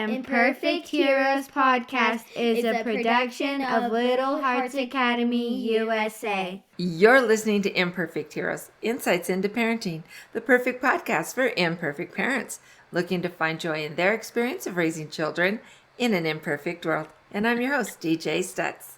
Imperfect Heroes podcast is a production of Little Hearts Academy, USA. You're listening to Imperfect Heroes, Insights into Parenting, the perfect podcast for imperfect parents looking to find joy in their experience of raising children in an imperfect world. And I'm your host, DJ Stutz.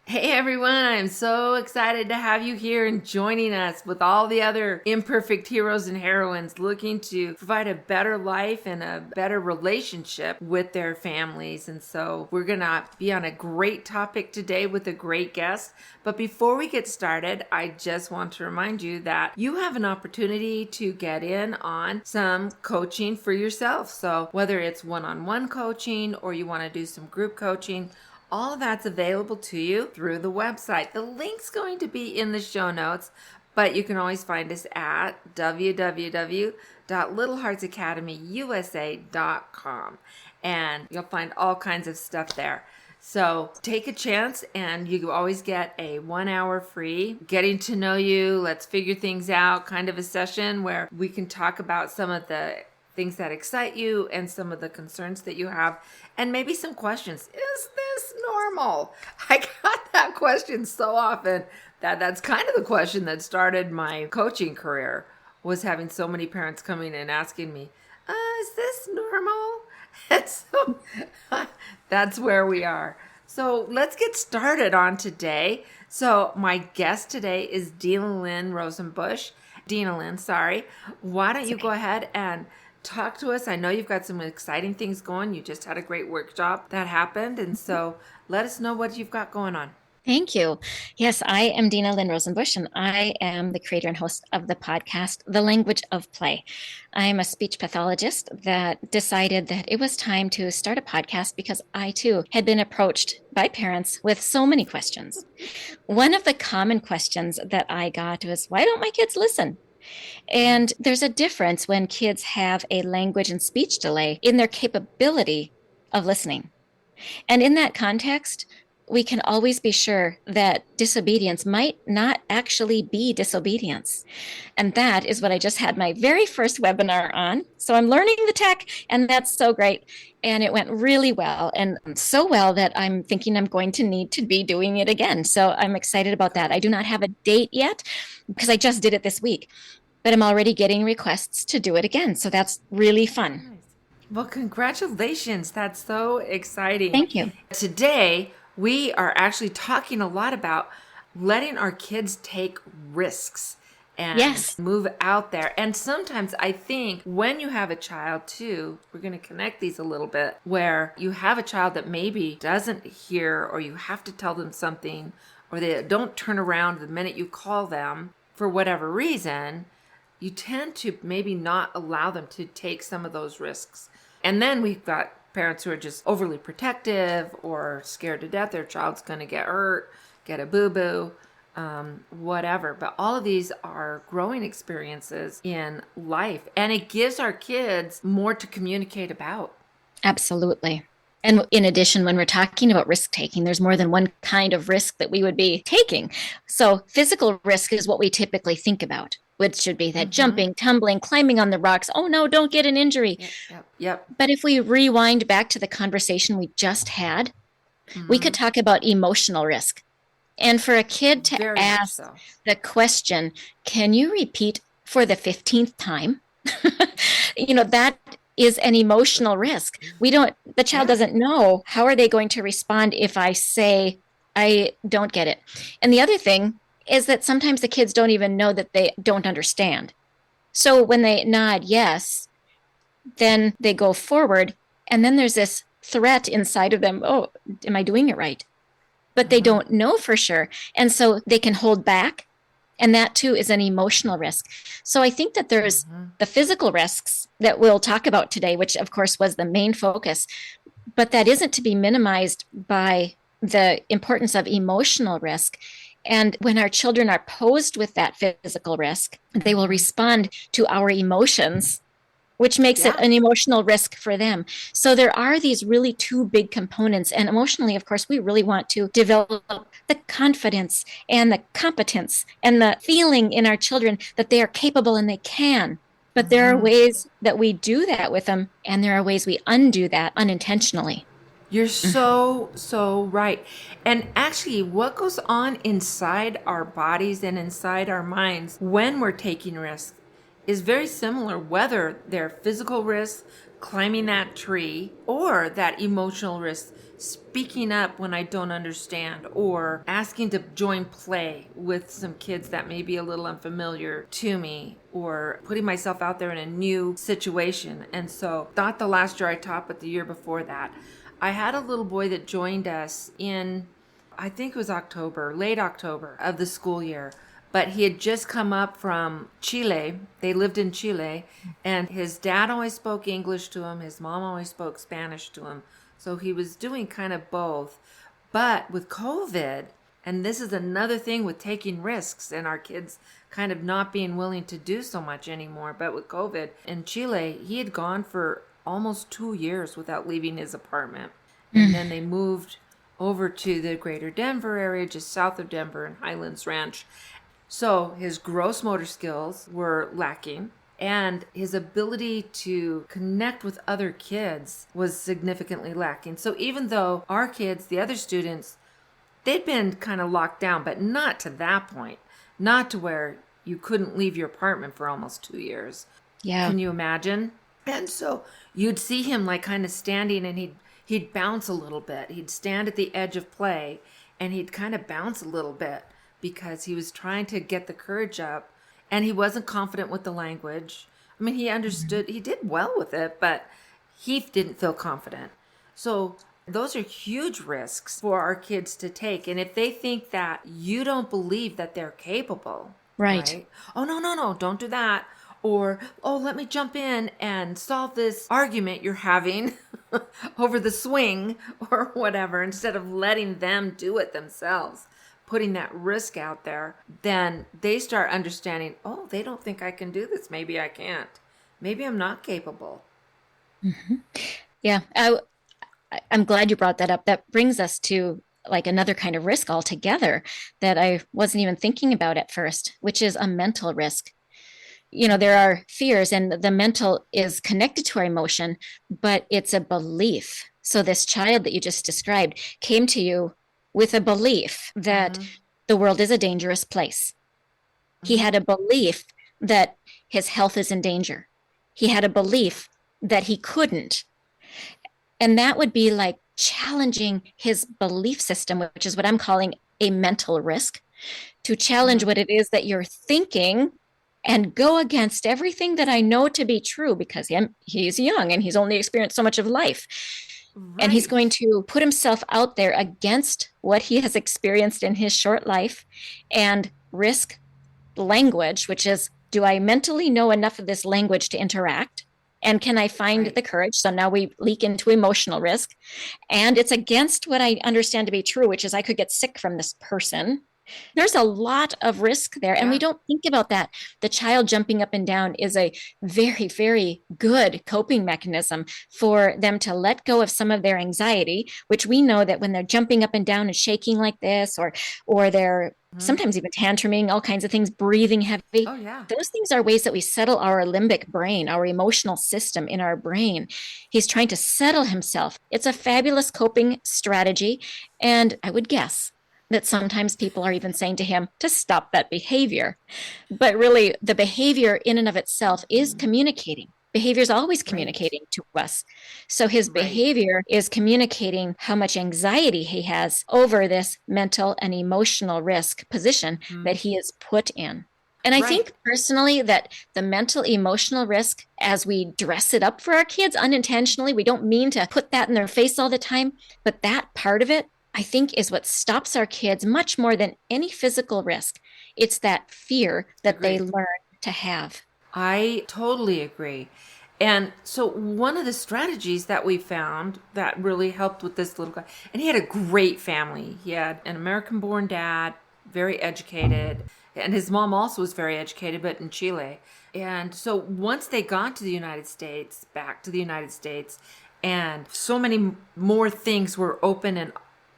Hey everyone, I'm so excited to have you here and joining us with all the other imperfect heroes and heroines looking to provide a better life and a better relationship with their families. And so we're going to be on a great topic today with a great guest. But before we get started, I just want to remind you that you have an opportunity to get in on some coaching for yourself. So whether it's one-on-one coaching or you want to do some group coaching, all of that's available to you through the website. The link's going to be in the show notes, but you can always find us at www.littleheartsacademyusa.com, and you'll find all kinds of stuff there. So take a chance, and you always get a 1 hour free getting to know you, let's figure things out kind of a session where we can talk about some of the things that excite you and some of the concerns that you have, and maybe some questions. Is this normal? I got that question so often that's kind of the question that started my coaching career, was having so many parents coming and asking me, is this normal? And so that's where we are. So let's get started on today. So my guest today is Dinalynn Rosenbush. Dinalynn, sorry. Why don't you go ahead and talk to us? I know you've got some exciting things going. You just had a great workshop that happened. And so let us know what you've got going on. Thank you. Yes, I am Dinalynn Rosenbush, and I am the creator and host of the podcast, The Language of Play. I'm a speech pathologist that decided that it was time to start a podcast because I, too, had been approached by parents with so many questions. One of the common questions that I got was, why don't my kids listen? And there's a difference when kids have a language and speech delay in their capability of listening. And in that context, we can always be sure that disobedience might not actually be disobedience. And that is what I just had my very first webinar on. So I'm learning the tech, and that's so great. And it went really well, and so well that I'm thinking I'm going to need to be doing it again. So I'm excited about that. I do not have a date yet because I just did it this week, but I'm already getting requests to do it again. So that's really fun. Well, congratulations. That's so exciting. Thank you. Today, we are actually talking a lot about letting our kids take risks and move out there. And sometimes I think when you have a child too, we're going to connect these a little bit, where you have a child that maybe doesn't hear, or you have to tell them something, or they don't turn around the minute you call them for whatever reason, you tend to maybe not allow them to take some of those risks. And then we've got parents who are just overly protective or scared to death their child's going to get hurt, get a boo-boo, whatever. But all of these are growing experiences in life, and it gives our kids more to communicate about. Absolutely. And in addition, when we're talking about risk taking, there's more than one kind of risk that we would be taking. So physical risk is what we typically think about, which should be that jumping, tumbling, climbing on the rocks. Oh no, don't get an injury. Yep. But if we rewind back to the conversation we just had, we could talk about emotional risk. And for a kid to ask the question, can you repeat for the 15th time? That is an emotional risk. The child doesn't know, how are they going to respond if I say, I don't get it? And the other thing is that sometimes the kids don't even know that they don't understand. So when they nod yes, then they go forward, and then there's this threat inside of them, oh, am I doing it right? But they don't know for sure. And so they can hold back, and that too is an emotional risk. So I think that there's the physical risks that we'll talk about today, which of course was the main focus, but that isn't to be minimized by the importance of emotional risk. And when our children are posed with that physical risk, they will respond to our emotions which makes it Yeah. an emotional risk for them. So there are these really two big components. And emotionally, of course, we really want to develop the confidence and the competence and the feeling in our children that they are capable and they can. But there are ways that we do that with them, and there are ways we undo that unintentionally. You're so right. And actually, what goes on inside our bodies and inside our minds when we're taking risks is very similar, whether they're physical risks, climbing that tree, or that emotional risk, speaking up when I don't understand, or asking to join play with some kids that may be a little unfamiliar to me, or putting myself out there in a new situation. And so, not the last year I taught, but the year before that, I had a little boy that joined us in, I think it was October, late October of the school year. But he had just come up from Chile. They lived in Chile, and his dad always spoke English to him. His mom always spoke Spanish to him. So he was doing kind of both. But with COVID, and this is another thing with taking risks and our kids kind of not being willing to do so much anymore. But with COVID in Chile, he had gone for almost 2 years without leaving his apartment. And then they moved over to the greater Denver area, just south of Denver in Highlands Ranch. So his gross motor skills were lacking, and his ability to connect with other kids was significantly lacking. So even though our kids, the other students, they'd been kind of locked down, but not to that point, not to where you couldn't leave your apartment for almost 2 years. Yeah. Can you imagine? And so you'd see him like kind of standing, and he'd bounce a little bit. He'd stand at the edge of play, and he'd kind of bounce a little bit because he was trying to get the courage up, and he wasn't confident with the language. I mean, he understood, he did well with it, but he didn't feel confident. So those are huge risks for our kids to take. And if they think that you don't believe that they're capable, Right. Oh, no, don't do that. Or, oh, let me jump in and solve this argument you're having over the swing or whatever, instead of letting them do it themselves, putting that risk out there, then they start understanding, oh, they don't think I can do this. Maybe I can't. Maybe I'm not capable. Yeah. I'm glad you brought that up. That brings us to like another kind of risk altogether that I wasn't even thinking about at first, which is a mental risk. There are fears, and the mental is connected to our emotion, but it's a belief. So this child that you just described came to you with a belief that the world is a dangerous place. He had a belief that his health is in danger. He had a belief that he couldn't. And that would be like challenging his belief system, which is what I'm calling a mental risk, to challenge what it is that you're thinking and go against everything that I know to be true, because he's young and he's only experienced so much of life. Right. And he's going to put himself out there against what he has experienced in his short life and risk language, which is, do I mentally know enough of this language to interact? And can I find the courage? So now we leak into emotional risk. And it's against what I understand to be true, which is I could get sick from this person. There's a lot of risk there, and we don't think about that. The child jumping up and down is a very, very good coping mechanism for them to let go of some of their anxiety, which we know that when they're jumping up and down and shaking like this, or they're sometimes even tantruming, all kinds of things, breathing heavy. Oh, yeah. Those things are ways that we settle our limbic brain, our emotional system in our brain. He's trying to settle himself. It's a fabulous coping strategy, and I would guess that sometimes people are even saying to him to stop that behavior. But really, the behavior in and of itself is communicating. Behavior is always communicating to us. So his behavior is communicating how much anxiety he has over this mental and emotional risk position that he is put in. And I think personally that the mental emotional risk, as we dress it up for our kids unintentionally, we don't mean to put that in their face all the time, but that part of it, I think, is what stops our kids much more than any physical risk. It's that fear that they learn to have. I totally agree. And so one of the strategies that we found that really helped with this little guy, and he had a great family. He had an American-born dad, very educated. And his mom also was very educated, but in Chile. And so once they got to the United States, back to the United States, and so many more things were open and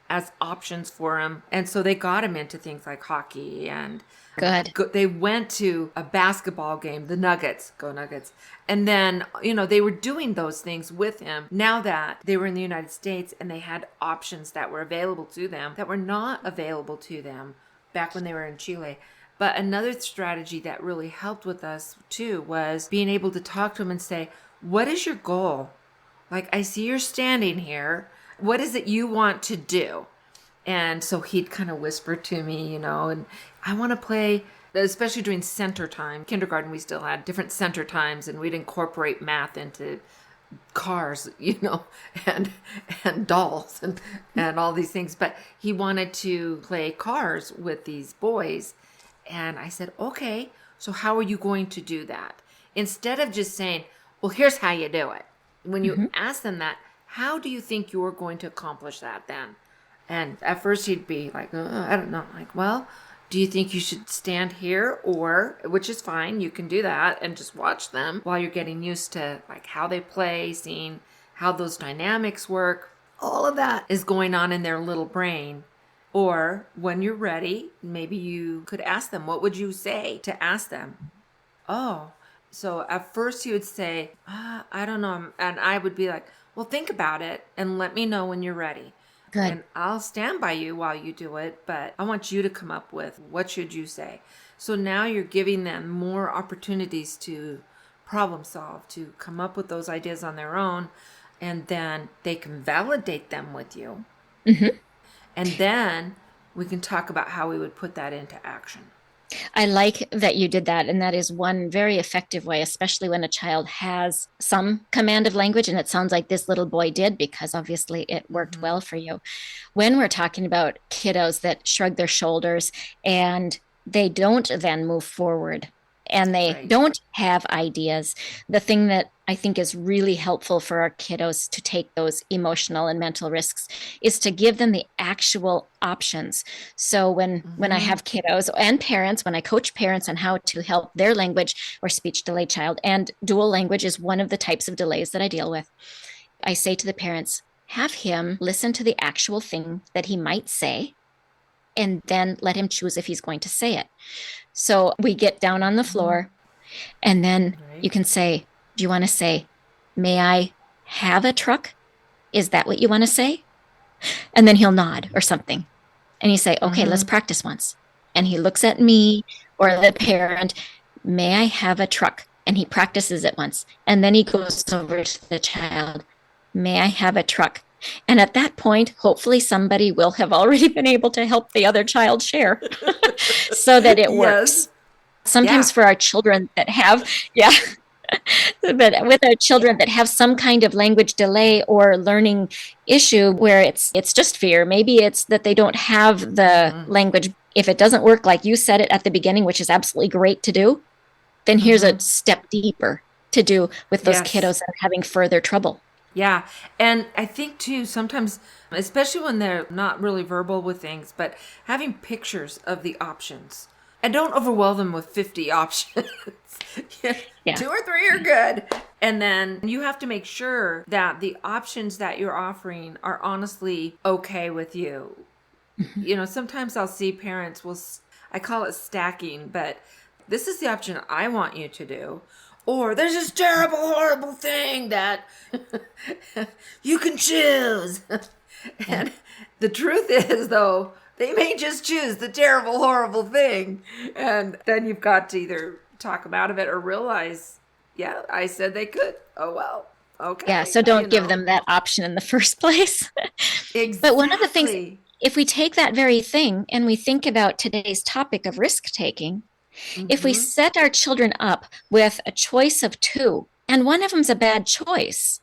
as options for him. And so they got him into things like hockey and Good. they went to a basketball game, the Nuggets, go Nuggets. And then, they were doing those things with him now that they were in the United States and they had options that were available to them that were not available to them back when they were in Chile. But another strategy that really helped with us too was being able to talk to him and say, what is your goal? Like, I see you're standing here. What is it you want to do? And so he'd kind of whisper to me, and I want to play, especially during center time. Kindergarten, we still had different center times, and we'd incorporate math into cars, and dolls and all these things. But he wanted to play cars with these boys. And I said, okay, so how are you going to do that? Instead of just saying, well, here's how you do it. When you ask them that, how do you think you're going to accomplish that then? And at first he'd be like, I don't know. Like, well, do you think you should stand here? Or, which is fine, you can do that and just watch them while you're getting used to like how they play, seeing how those dynamics work. All of that is going on in their little brain. Or when you're ready, maybe you could ask them, what would you say to ask them? Oh, so at first he would say, I don't know. And I would be like, well, think about it and let me know when you're ready. Good. And I'll stand by you while you do it, but I want you to come up with what should you say. So now you're giving them more opportunities to problem solve, to come up with those ideas on their own, and then they can validate them with you. Mm-hmm. And then we can talk about how we would put that into action. I like that you did that. And that is one very effective way, especially when a child has some command of language. And it sounds like this little boy did, because obviously it worked well for you. When we're talking about kiddos that shrug their shoulders and they don't then move forward and they don't have ideas, the thing that I think is really helpful for our kiddos to take those emotional and mental risks is to give them the actual options. So when I have kiddos and parents, when I coach parents on how to help their language or speech delayed child, and dual language is one of the types of delays that I deal with, I say to the parents, have him listen to the actual thing that he might say, and then let him choose if he's going to say it. So we get down on the floor, and then you can say, do you want to say, may I have a truck? Is that what you want to say? And then he'll nod or something. And you say, okay, let's practice once. And he looks at me or the parent, may I have a truck? And he practices it once. And then he goes over to the child, may I have a truck? And at that point, hopefully somebody will have already been able to help the other child share so that it works. Sometimes for our children that have, but with our children that have some kind of language delay or learning issue where it's just fear, maybe it's that they don't have the language. If it doesn't work like you said it at the beginning, which is absolutely great to do, then here's a step deeper to do with those kiddos that are having further trouble. Yeah. And I think too, sometimes, especially when they're not really verbal with things, but having pictures of the options, and don't overwhelm them with 50 options. 2 or 3 are good. And then you have to make sure that the options that you're offering are honestly okay with you. Sometimes I'll see parents I call it stacking, but this is the option I want you to do. Or there's this terrible, horrible thing that you can choose. And the truth is, though, they may just choose the terrible, horrible thing. And then you've got to either talk them out of it or realize, I said they could. Oh, well, okay. Yeah, so don't give them that option in the first place. Exactly. But one of the things, if we take that very thing and we think about today's topic of risk-taking, if we set our children up with a choice of 2, and one of them's a bad choice,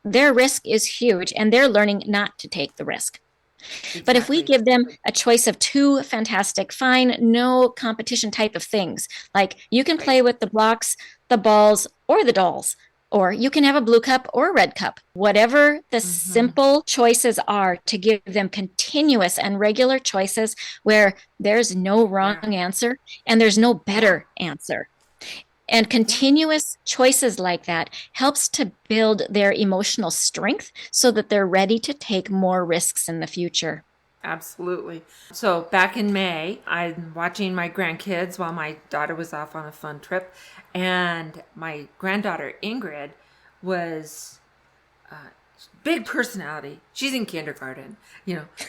their risk is huge, and they're learning not to take the risk. Exactly. But if we give them a choice of 2 fantastic, fine, no competition type of things, like you can play with the blocks, the balls, or the dolls, Or you can have a blue cup or a red cup. Whatever the simple choices are, to give them continuous and regular choices where there's no wrong answer and there's no better answer. And continuous choices like that helps to build their emotional strength so that they're ready to take more risks in the future. Absolutely. So back in May, I'm watching my grandkids while my daughter was off on a fun trip. And my granddaughter, Ingrid, was big personality. She's in kindergarten,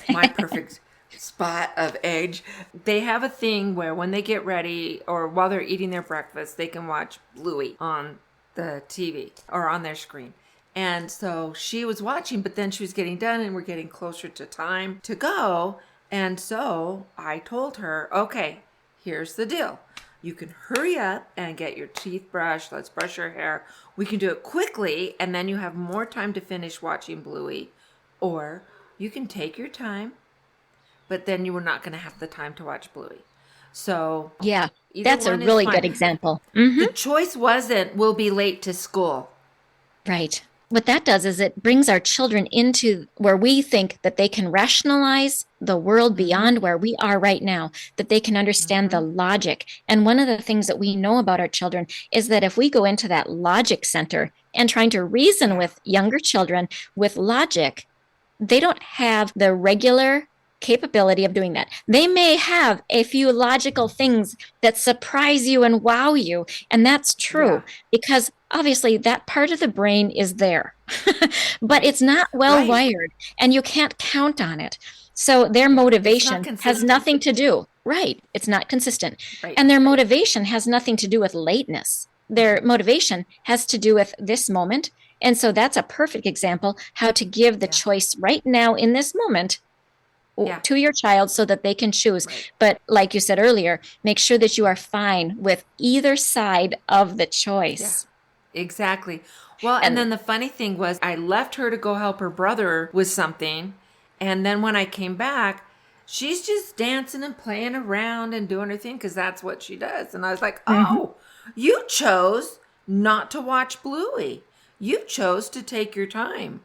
my perfect spot of age. They have a thing where when they get ready or while they're eating their breakfast, they can watch Bluey on the TV or on their screen. And so she was watching, but then she was getting done and we're getting closer to time to go. And so I told her, okay, here's the deal. You can hurry up and get your teeth brushed. Let's brush your hair. We can do it quickly, and then you have more time to finish watching Bluey. Or you can take your time, but then you were not going to have the time to watch Bluey. So yeah, that's a really good example. The choice wasn't, we'll be late to school. Right. What that does is it brings our children into where we think that they can rationalize the world beyond where we are right now, that they can understand the logic. And one of the things that we know about our children is that if we go into that logic center and trying to reason with younger children with logic, they don't have the regular capability of doing that. They may have a few logical things that surprise you and wow you, and that's true because obviously that part of the brain is there, but it's not well wired and you can't count on it. So their motivation has nothing to do. Right. It's not consistent. And their motivation has nothing to do with lateness. Their motivation has to do with this moment. And so that's a perfect example how to give the choice right now in this moment to your child so that they can choose. But like you said earlier, make sure that you are fine with either side of the choice. Exactly. Well, and then the funny thing was I left her to go help her brother with something. And then when I came back, she's just dancing and playing around and doing her thing because that's what she does. And I was like, oh, you chose not to watch Bluey. You chose to take your time.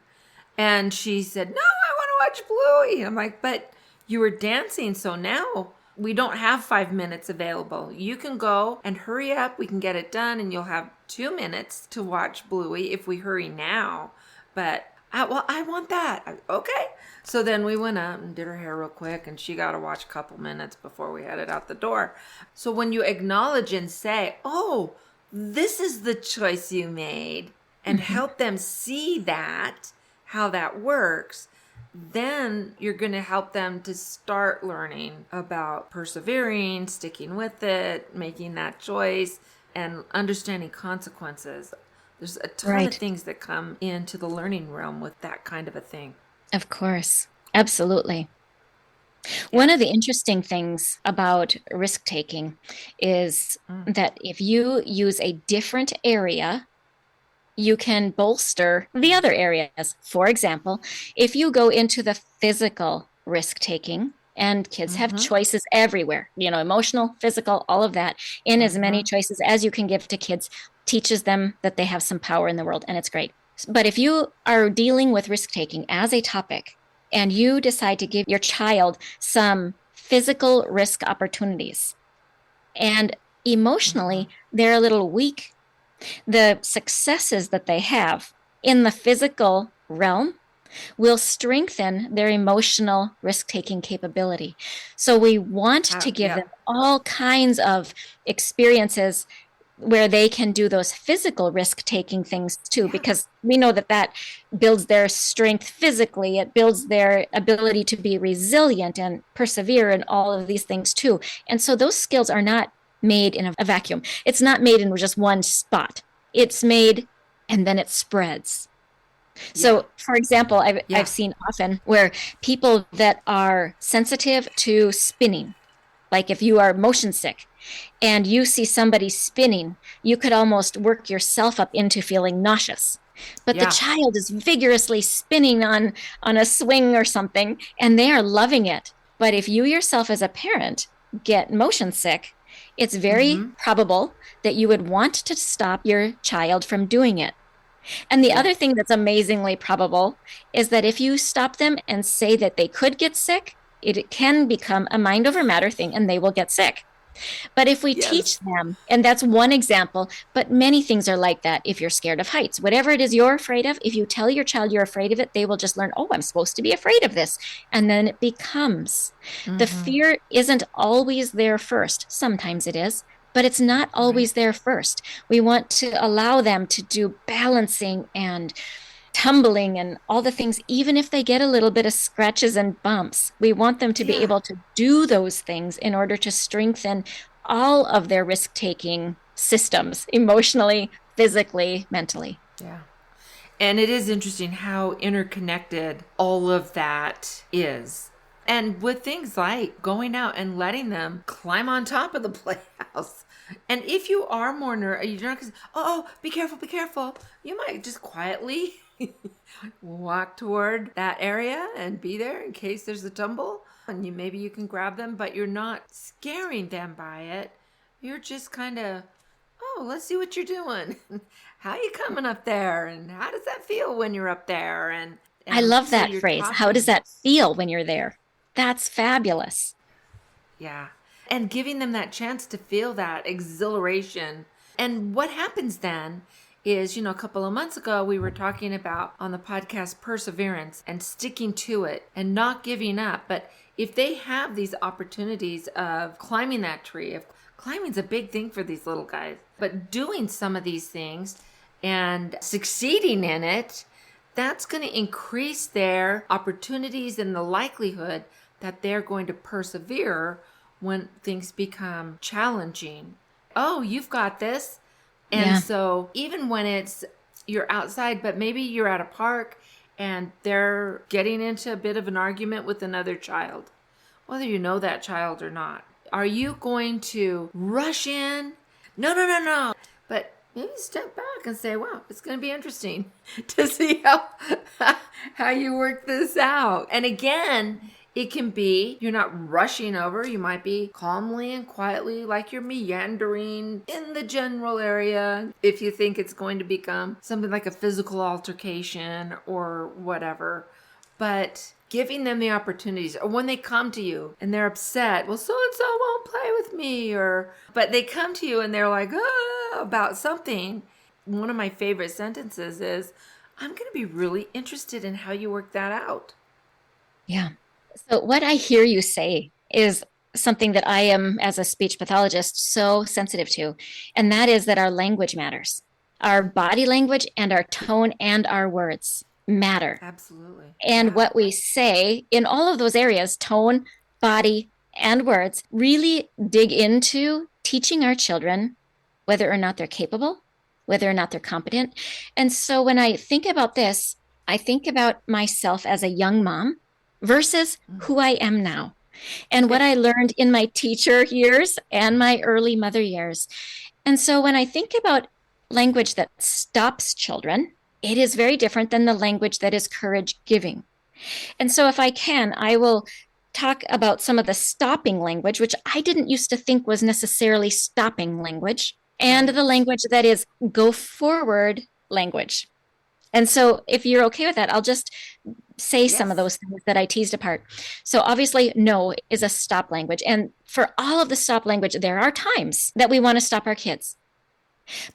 And she said, no, I want to watch Bluey. I'm like, but you were dancing. So now we don't have 5 minutes available. You can go and hurry up. We can get it done. And you'll have 2 minutes to watch Bluey if we hurry now. But I want that. Okay. So then we went up and did her hair real quick. And she got to watch a couple minutes before we headed out the door. So when you acknowledge and say, oh, this is the choice you made, and help them see that, how that works, then you're going to help them to start learning about persevering, sticking with it, making that choice, and understanding consequences. There's a ton of things that come into the learning realm with that kind of a thing. Of course. Absolutely. One of the interesting things about risk-taking is that if you use a different area, you can bolster the other areas. For example, if you go into the physical risk-taking, and kids have choices everywhere, emotional, physical, all of that, in as many choices as you can give to kids, teaches them that they have some power in the world, and it's great. But if you are dealing with risk-taking as a topic, and you decide to give your child some physical risk opportunities, and emotionally, they're a little weak, the successes that they have in the physical realm will strengthen their emotional risk-taking capability. So we want to give them all kinds of experiences where they can do those physical risk-taking things too, because we know that builds their strength physically. It builds their ability to be resilient and persevere and all of these things too. And so those skills are not made in a vacuum. It's not made in just one spot. It's made and then it spreads. So, for example, I've seen often where people that are sensitive to spinning, like if you are motion sick and you see somebody spinning, you could almost work yourself up into feeling nauseous. But the child is vigorously spinning on a swing or something, and they are loving it. But if you yourself as a parent get motion sick, it's very probable that you would want to stop your child from doing it. And the other thing that's amazingly probable is that if you stop them and say that they could get sick, it can become a mind over matter thing and they will get sick. But if we teach them, and that's one example, but many things are like that. If you're scared of heights, whatever it is you're afraid of, if you tell your child you're afraid of it, they will just learn, oh, I'm supposed to be afraid of this. And then it becomes the fear isn't always there first. Sometimes it is, but it's not always there first. We want to allow them to do balancing and tumbling and all the things, even if they get a little bit of scratches and bumps. We want them to be able to do those things in order to strengthen all of their risk-taking systems, emotionally, physically, mentally. Yeah. And it is interesting how interconnected all of that is. And with things like going out and letting them climb on top of the playhouse. And if you are more nervous, you're not going to say, oh, be careful, be careful. You might just quietly walk toward that area and be there in case there's a tumble. And maybe you can grab them, but you're not scaring them by it. You're just kind of, oh, let's see what you're doing. How you coming up there? And how does that feel when you're up there? And I love that phrase. How does that feel when you're there? That's fabulous. Yeah. And giving them that chance to feel that exhilaration. And what happens then is, a couple of months ago, we were talking about on the podcast perseverance and sticking to it and not giving up. But if they have these opportunities of climbing that tree, climbing's a big thing for these little guys, but doing some of these things and succeeding in it, that's going to increase their opportunities and the likelihood that they're going to persevere when things become challenging. Oh, you've got this. And so even when you're outside, but maybe you're at a park and they're getting into a bit of an argument with another child, whether you know that child or not, are you going to rush in? No. But maybe step back and say, wow, it's going to be interesting to see how you work this out. And again, it can be, you're not rushing over. You might be calmly and quietly, like you're meandering in the general area. If you think it's going to become something like a physical altercation or whatever. But giving them the opportunities, or when they come to you and they're upset, well, so-and-so won't play with me, but they come to you and they're like, about something. One of my favorite sentences is, I'm going to be really interested in how you work that out. Yeah. So what I hear you say is something that I am, as a speech pathologist, so sensitive to, and that is that our language matters. Our body language and our tone and our words matter. Absolutely. And what we say in all of those areas, tone, body, and words, really dig into teaching our children whether or not they're capable, whether or not they're competent. And so when I think about this, I think about myself as a young mom versus who I am now and what I learned in my teacher years and my early mother years. And so when I think about language that stops children, it is very different than the language that is courage giving. And so if I can, I will talk about some of the stopping language, which I didn't used to think was necessarily stopping language, and the language that is go forward language. And so if you're okay with that, I'll just say some of those things that I teased apart. So obviously, no is a stop language. And for all of the stop language, there are times that we want to stop our kids.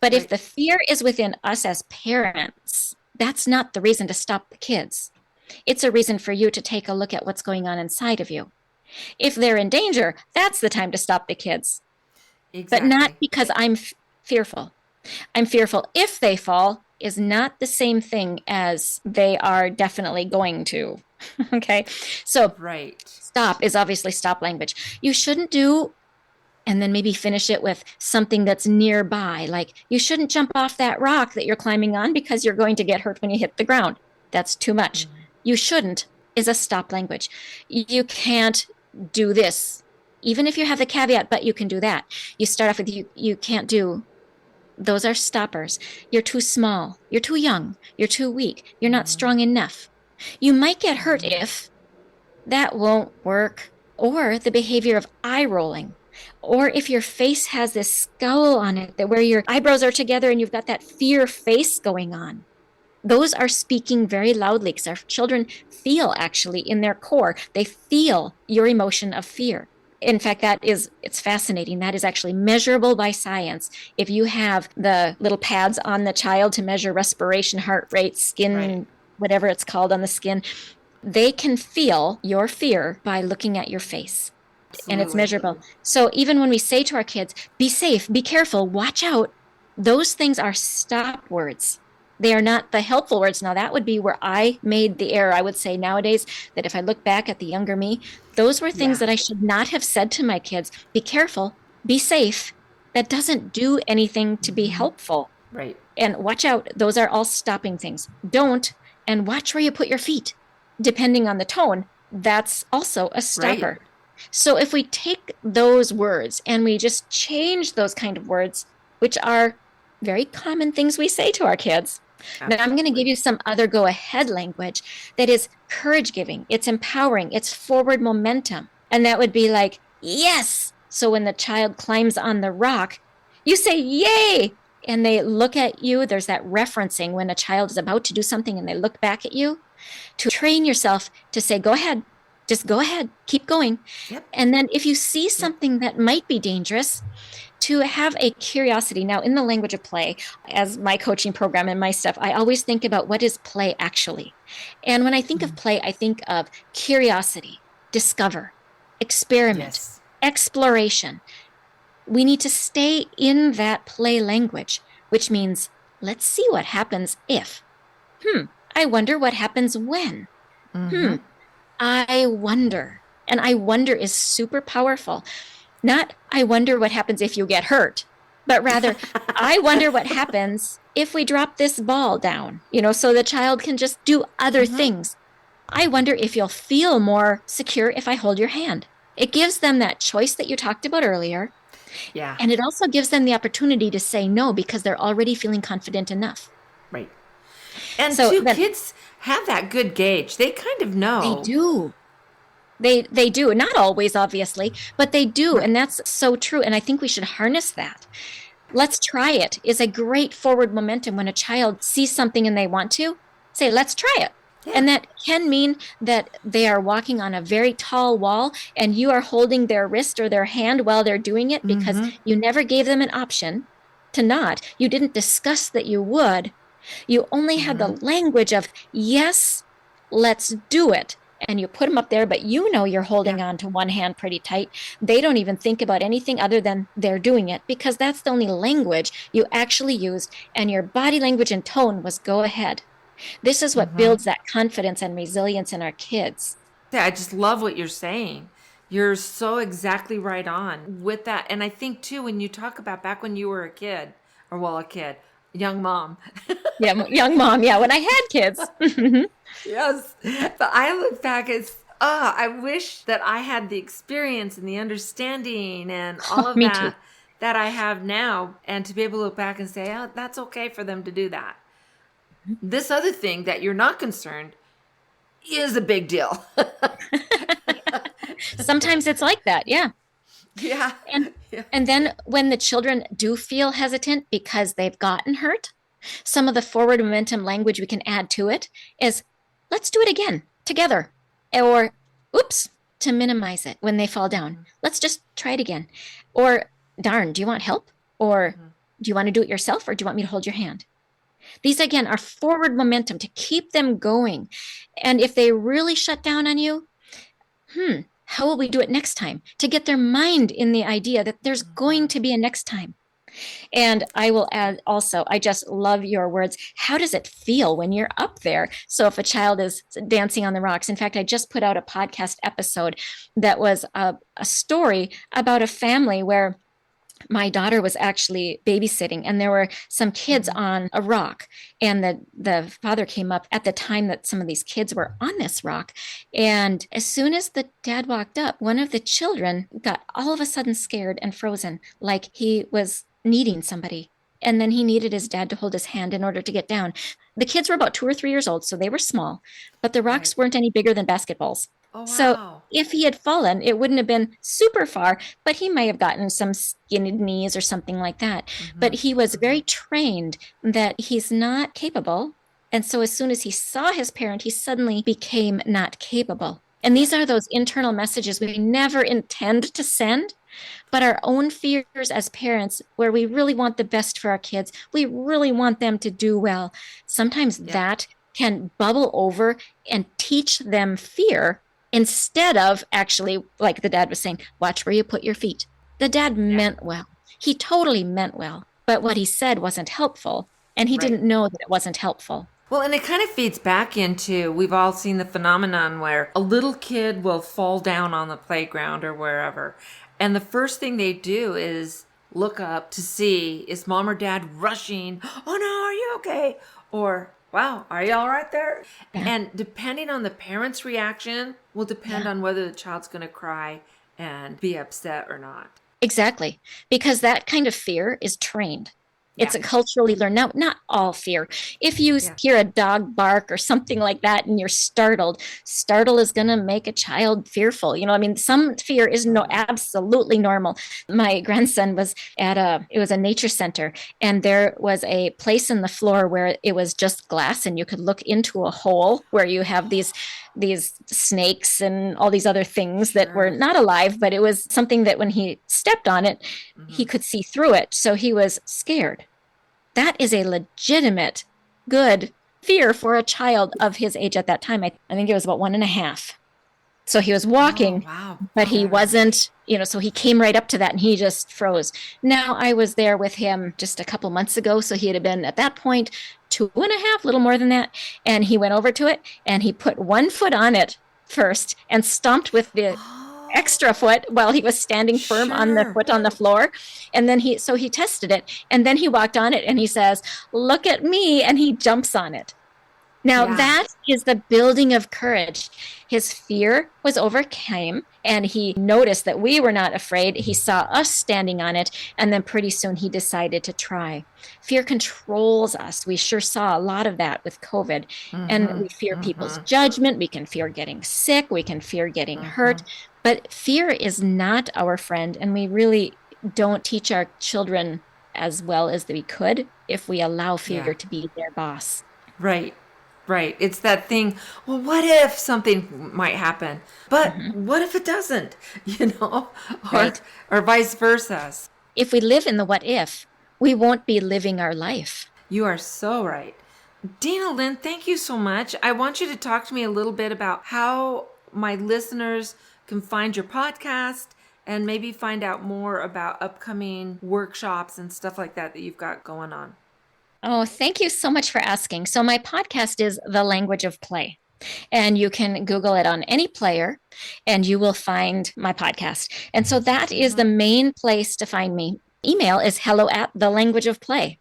But if the fear is within us as parents, that's not the reason to stop the kids. It's a reason for you to take a look at what's going on inside of you. If they're in danger, that's the time to stop the kids. Exactly. But not because I'm fearful. I'm fearful if they fall is not the same thing as they are definitely going to. Okay. So stop is obviously stop language. You shouldn't do, and then maybe finish it with something that's nearby. Like you shouldn't jump off that rock that you're climbing on because you're going to get hurt when you hit the ground. That's too much. You shouldn't is a stop language. You can't do this, even if you have the caveat, but you can do that. You start off with you can't do. Those are stoppers. You're too small. You're too young. You're too weak. You're not strong enough. You might get hurt if that won't work. Or the behavior of eye rolling. Or if your face has this scowl on it, that where your eyebrows are together and you've got that fear face going on. Those are speaking very loudly because our children feel actually in their core, they feel your emotion of fear. In fact, it's fascinating. That is actually measurable by science. If you have the little pads on the child to measure respiration, heart rate, skin, whatever it's called on the skin, they can feel your fear by looking at your face. Absolutely. And it's measurable. So even when we say to our kids, be safe, be careful, watch out, those things are stop words. They are not the helpful words. Now, that would be where I made the error. I would say nowadays that if I look back at the younger me, those were things that I should not have said to my kids. Be careful, be safe. That doesn't do anything to be helpful. Right. And watch out. Those are all stopping things. Don't, and watch where you put your feet. Depending on the tone, that's also a stopper. Right. So if we take those words and we just change those kind of words, which are very common things we say to our kids. Absolutely. Now I'm going to give you some other go-ahead language that is courage-giving. It's empowering. It's forward momentum. And that would be like, yes. So when the child climbs on the rock, you say, yay. And they look at you. There's that referencing when a child is about to do something and they look back at you. To train yourself to say, go ahead. Just go ahead. Keep going. Yep. And then if you see something that might be dangerous, to have a curiosity. Now, in the language of play, as my coaching program and my stuff, I always think about what is play actually. And when I think of play, I think of curiosity, discover, experiment, exploration. We need to stay in that play language, which means let's see what happens if. I wonder what happens when. I wonder. And I wonder is super powerful. Not, I wonder what happens if you get hurt, but rather, I wonder what happens if we drop this ball down, so the child can just do other things. I wonder if you'll feel more secure if I hold your hand. It gives them that choice that you talked about earlier. Yeah. And it also gives them the opportunity to say no because they're already feeling confident enough. Right. And so kids have that good gauge. They kind of know. They do. They do. Not always, obviously, but they do. Right. And that's so true. And I think we should harness that. Let's try it is a great forward momentum when a child sees something and they want to say, let's try it. Yeah. And that can mean that they are walking on a very tall wall and you are holding their wrist or their hand while they're doing it because you never gave them an option to not. You didn't discuss that you would. You only had the language of, yes, let's do it. And you put them up there, but you're holding on to one hand pretty tight. They don't even think about anything other than they're doing it because that's the only language you actually used. And your body language and tone was go ahead. This is what builds that confidence and resilience in our kids. Yeah, I just love what you're saying. You're so exactly right on with that. And I think, too, when you talk about back when you were a kid, young mom. Young mom. Yeah, when I had kids. Yes. But I look back as, I wish that I had the experience and the understanding and all of that I have now. And to be able to look back and say, that's okay for them to do that. This other thing that you're not concerned is a big deal. Sometimes it's like that. Yeah. Yeah. And then when the children do feel hesitant because they've gotten hurt, some of the forward momentum language we can add to it is, let's do it again together. Or, oops, to minimize it when they fall down. Let's just try it again. Or, darn, do you want help? Or do you want to do it yourself? Or do you want me to hold your hand? These, again, are forward momentum to keep them going. And if they really shut down on you, how will we do it next time? To get their mind in the idea that there's going to be a next time. And I will add also, I just love your words. How does it feel when you're up there? So if a child is dancing on the rocks, in fact, I just put out a podcast episode that was a story about a family where my daughter was actually babysitting and there were some kids on a rock, and the father came up at the time that some of these kids were on this rock. And as soon as the dad walked up, one of the children got all of a sudden scared and frozen, like he was needing somebody. And then he needed his dad to hold his hand in order to get down. The kids were about 2 or 3 years old, so they were small, but the rocks weren't any bigger than basketballs. Oh, wow. So if he had fallen, it wouldn't have been super far, but he might have gotten some skinned knees or something like that. But he was very trained that he's not capable And so as soon as he saw his parent, he suddenly became not capable. And these are those internal messages we never intend to send, but our own fears as parents, where we really want the best for our kids, we really want them to do well. Sometimes that can bubble over and teach them fear instead of actually, like the dad was saying, watch where you put your feet. The dad meant well. He totally meant well, but what he said wasn't helpful, and he didn't know that it wasn't helpful. Well, and it kind of feeds back into, we've all seen the phenomenon where a little kid will fall down on the playground or wherever. And the first thing they do is look up to see, is mom or dad rushing? Oh no, are you okay? Or, wow, are you all right there? Yeah. And depending on the parent's reaction will depend on whether the child's going to cry and be upset or not. Exactly. Because that kind of fear is trained. It's a culturally learned. Now, not all fear. If you hear a dog bark or something like that and you're startled is going to make a child fearful. You know, I mean, some fear is absolutely normal. My grandson was at it was a nature center, and there was a place in the floor where it was just glass and you could look into a hole where you have these snakes and all these other things that were not alive, but it was something that when he stepped on it, he could see through it. So he was scared. That is a legitimate, good fear for a child of his age at that time. I think it was about 1.5. So he was walking, but he wasn't, so he came right up to that and he just froze. Now, I was there with him just a couple months ago. So he had been at that point 2.5, a little more than that. And he went over to it and he put one foot on it first and stomped with the extra foot while he was standing firm on the foot on the floor. And then he tested it, and then he walked on it and he says, look at me, and he jumps on it. Now that is the building of courage. His fear was overcame, and he noticed that we were not afraid. He saw us standing on it, and then pretty soon he decided to try. Fear controls us. We sure saw a lot of that with COVID. And we fear people's judgment. We can fear getting sick. We can fear getting hurt. But fear is not our friend, and we really don't teach our children as well as we could if we allow fear to be their boss. Right. It's that thing, well, what if something might happen? But what if it doesn't? Or vice versa. If we live in the what if, we won't be living our life. You are so right. Dinalynn, thank you so much. I want you to talk to me a little bit about how my listeners can find your podcast and maybe find out more about upcoming workshops and stuff like that you've got going on. Oh, thank you so much for asking. So my podcast is The Language of Play, and you can Google it on any player and you will find my podcast. And so that is the main place to find me. Email is hello@thelanguageofplay.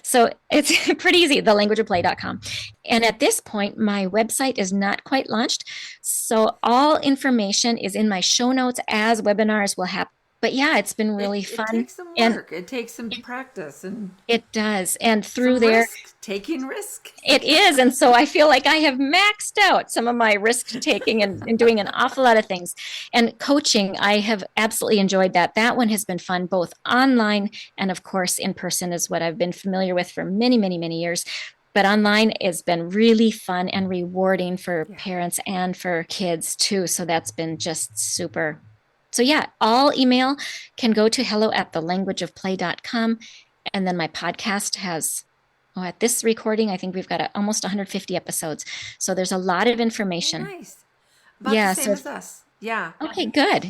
So it's pretty easy, thelanguageofplay.com. And at this point, my website is not quite launched. So all information is in my show notes as webinars will happen. But yeah, it's been really fun. It takes some work. It takes some practice. And it does. And through there, taking risk. It is. And so I feel like I have maxed out some of my risk taking and doing an awful lot of things. And coaching, I have absolutely enjoyed that. That one has been fun, both online and of course in person is what I've been familiar with for many, many, many years. But online has been really fun and rewarding for parents and for kids too. So that's been just super. So yeah, all email can go to hello@thelanguageofplay.com. And then my podcast has, at this recording, I think we've got almost 150 episodes. So there's a lot of information. Nice. About the same as us. Yeah. Okay, good.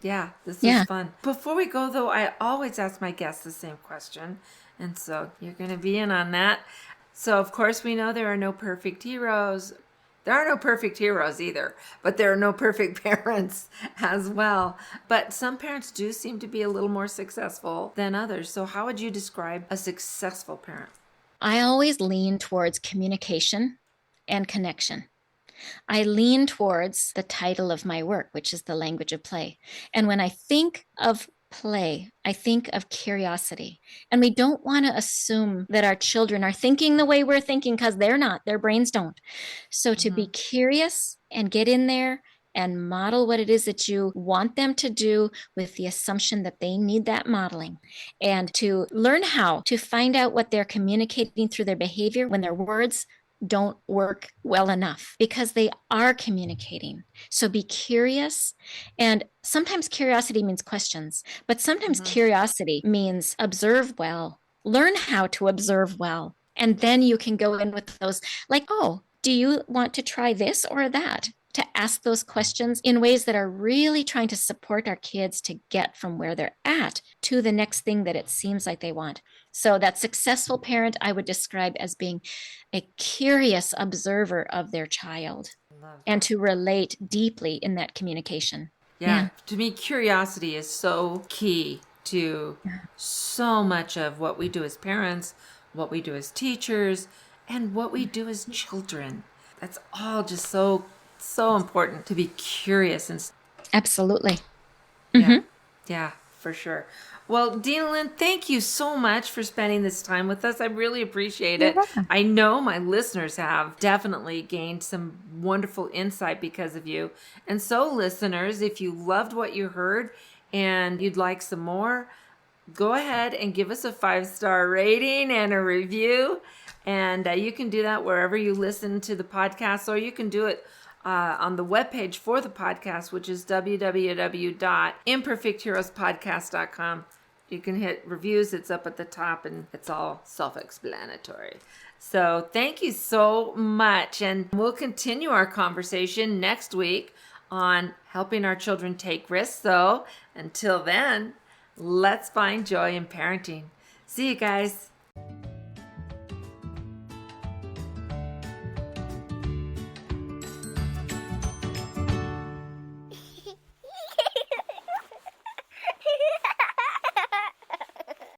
Yeah, this is fun. Before we go, though, I always ask my guests the same question. And so you're going to be in on that. So, of course, we know there are no perfect heroes. There are no perfect heroes either, but there are no perfect parents as well. But some parents do seem to be a little more successful than others. So how would you describe a successful parent? I always lean towards communication and connection. I lean towards the title of my work, which is The Language of Play. And when I think of play, I think of curiosity. And we don't want to assume that our children are thinking the way we're thinking, because they're not. Their brains don't. So to be curious and get in there and model what it is that you want them to do with the assumption that they need that modeling, and to learn how to find out what they're communicating through their behavior when their words don't work well enough, because they are communicating. So be curious. And sometimes curiosity means questions, but sometimes curiosity means observe well, learn how to observe well. And then you can go in with those like, oh, do you want to try this or that? To ask those questions in ways that are really trying to support our kids to get from where they're at to the next thing that it seems like they want. So that successful parent I would describe as being a curious observer of their child and to relate deeply in that communication. Yeah. To me, curiosity is so key to so much of what we do as parents, what we do as teachers, and what we do as children. That's all just so important to be curious. And Absolutely. yeah, for sure. Well, Dinalynn, thank you so much for spending this time with us. I really appreciate it. I know my listeners have definitely gained some wonderful insight because of you. And so, listeners, if you loved what you heard and you'd like some more, go ahead and give us a 5-star rating and a review. And you can do that wherever you listen to the podcast, or you can do it on the webpage for the podcast, which is www.imperfectheroespodcast.com. You can hit reviews. It's up at the top, and it's all self-explanatory. So thank you so much. And we'll continue our conversation next week on helping our children take risks. So until then, let's find joy in parenting. See you guys.